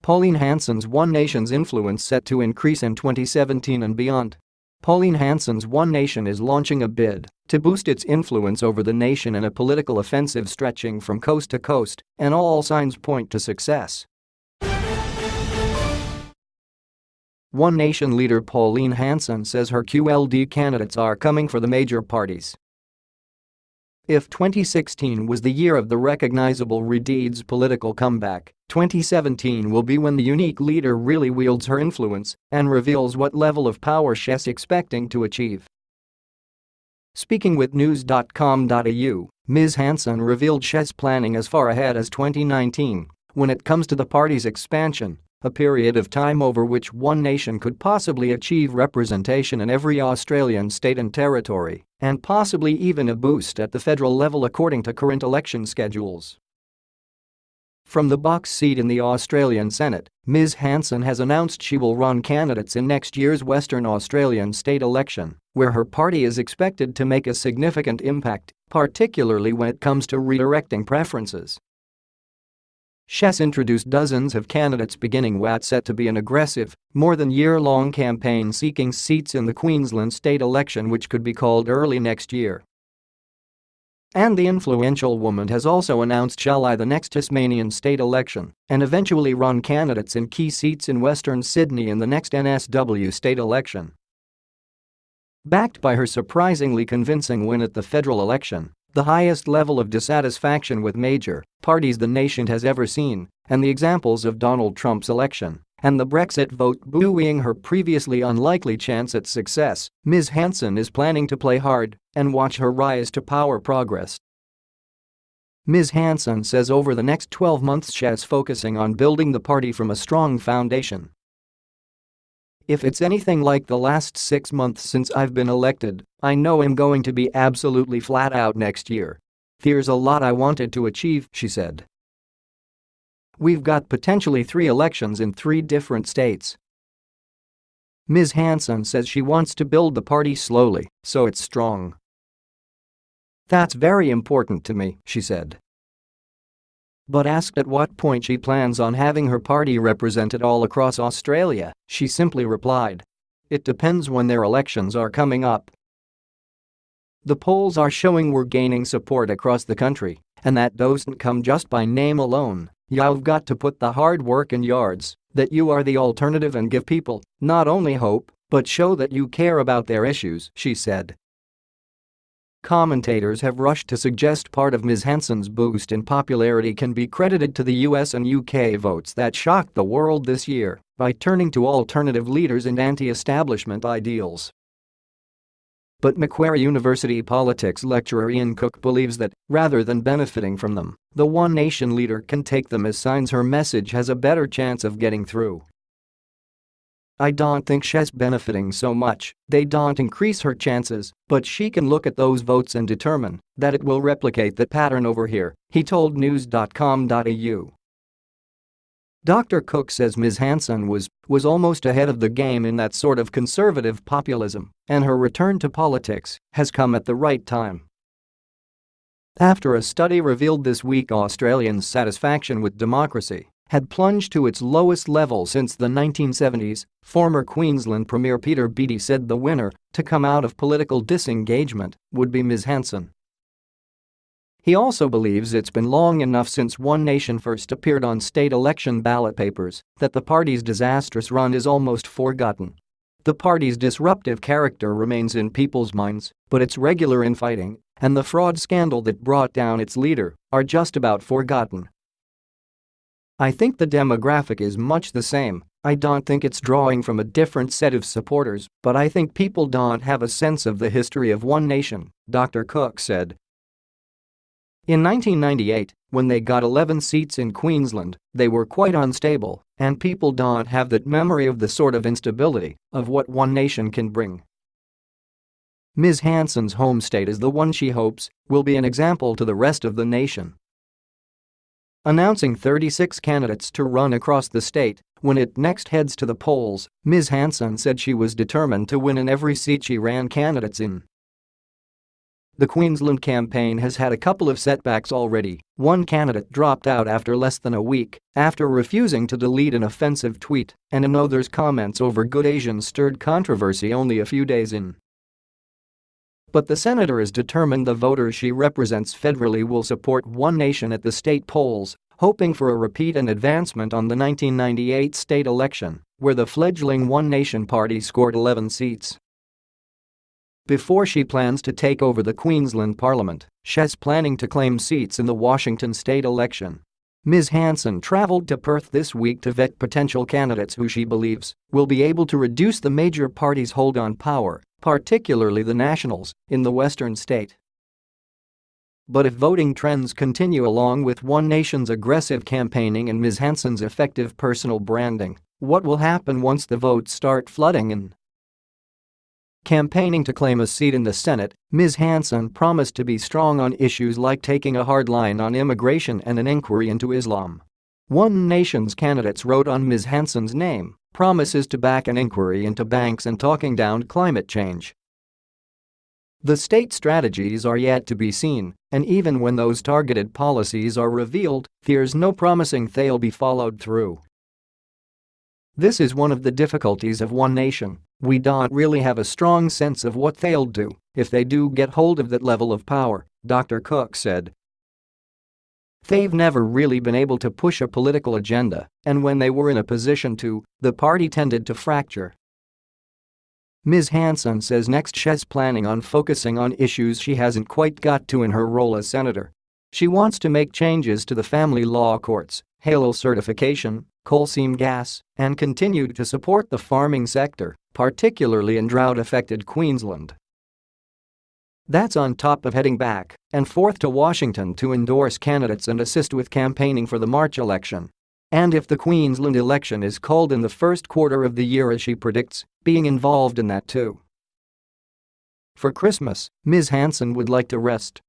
Pauline Hanson's One Nation's influence set to increase in 2017 and beyond. Pauline Hanson's One Nation is launching a bid to boost its influence over the nation in a political offensive stretching from coast to coast, and all signs point to success. One Nation leader Pauline Hanson says her QLD candidates are coming for the major parties. If 2016 was the year of the recognizable redhead's political comeback, 2017 will be when the unique leader really wields her influence and reveals what level of power she's expecting to achieve. Speaking with news.com.au, Ms. Hanson revealed she's planning as far ahead as 2019 when it comes to the party's expansion, a period of time over which One Nation could possibly achieve representation in every Australian state and territory, and possibly even a boost at the federal level according to current election schedules. From the box seat in the Australian Senate, Ms. Hanson has announced she will run candidates in next year's Western Australian state election, where her party is expected to make a significant impact, particularly when it comes to redirecting preferences. She's introduced dozens of candidates beginning what's set to be an aggressive, more than year-long campaign seeking seats in the Queensland state election which could be called early next year. And the influential woman has also announced she'll ally the next Tasmanian state election and eventually run candidates in key seats in Western Sydney in the next NSW state election. Backed by her surprisingly convincing win at the federal election, the highest level of dissatisfaction with major parties the nation has ever seen, and the examples of Donald Trump's election and the Brexit vote buoying her previously unlikely chance at success, Ms. Hanson is planning to play hard and watch her rise to power progress. Ms. Hanson says over the next 12 months she's focusing on building the party from a strong foundation. If it's anything like the last 6 months since I've been elected, I know I'm going to be absolutely flat out next year. There's a lot I wanted to achieve, she said. We've got potentially 3 elections in 3 different states. Ms. Hanson says she wants to build the party slowly, so it's strong. That's very important to me, she said. But asked at what point she plans on having her party represented all across Australia, she simply replied, "It depends when their elections are coming up." The polls are showing we're gaining support across the country, and that doesn't come just by name alone. You've got to put the hard work in yards, that you are the alternative and give people not only hope, but show that you care about their issues, she said. Commentators have rushed to suggest part of Ms. Hanson's boost in popularity can be credited to the US and UK votes that shocked the world this year by turning to alternative leaders and anti-establishment ideals. But Macquarie University politics lecturer Ian Cook believes that, rather than benefiting from them, the One Nation leader can take them as signs her message has a better chance of getting through. "I don't think she's benefiting so much, they don't increase her chances, but she can look at those votes and determine that it will replicate that pattern over here," he told news.com.au. Dr. Cook says Ms. Hanson was almost ahead of the game in that sort of conservative populism, and her return to politics has come at the right time. After a study revealed this week Australians' satisfaction with democracy had plunged to its lowest level since the 1970s, former Queensland Premier Peter Beattie said the winner to come out of political disengagement would be Ms. Hanson. He also believes it's been long enough since One Nation first appeared on state election ballot papers that the party's disastrous run is almost forgotten. The party's disruptive character remains in people's minds, but its regular infighting and the fraud scandal that brought down its leader are just about forgotten. "I think the demographic is much the same. I don't think it's drawing from a different set of supporters, but I think people don't have a sense of the history of One Nation," Dr. Cook said. In 1998, when they got 11 seats in Queensland, they were quite unstable, and people don't have that memory of the sort of instability of what One Nation can bring. Ms. Hanson's home state is the one she hopes will be an example to the rest of the nation. Announcing 36 candidates to run across the state when it next heads to the polls, Ms. Hanson said she was determined to win in every seat she ran candidates in. The Queensland campaign has had a couple of setbacks already. One candidate dropped out after less than a week after refusing to delete an offensive tweet, and another's comments over Good Asians stirred controversy only a few days in. But the senator is determined the voters she represents federally will support One Nation at the state polls, hoping for a repeat and advancement on the 1998 state election, where the fledgling One Nation party scored 11 seats. Before she plans to take over the Queensland Parliament, she's planning to claim seats in the Washington state election. Ms. Hanson travelled to Perth this week to vet potential candidates who she believes will be able to reduce the major parties' hold on power, particularly the Nationals, in the western state. But if voting trends continue along with One Nation's aggressive campaigning and Ms. Hanson's effective personal branding, what will happen once the votes start flooding in? Campaigning to claim a seat in the Senate, Ms. Hanson promised to be strong on issues like taking a hard line on immigration and an inquiry into Islam. One Nation's candidates wrote on Ms. Hanson's name promises to back an inquiry into banks and talking down climate change. The state strategies are yet to be seen, and even when those targeted policies are revealed, there's no promising they'll be followed through. This is one of the difficulties of One Nation. We don't really have a strong sense of what they'll do if they do get hold of that level of power, Dr. Cook said. They've never really been able to push a political agenda, and when they were in a position to, the party tended to fracture. Ms. Hanson says next she's planning on focusing on issues she hasn't quite got to in her role as senator. She wants to make changes to the family law courts, HALO certification, coal seam gas, and continue to support the farming sector, particularly in drought-affected Queensland. That's on top of heading back and forth to Washington to endorse candidates and assist with campaigning for the March election. And if the Queensland election is called in the first quarter of the year as she predicts, being involved in that too. For Christmas, Ms. Hanson would like to rest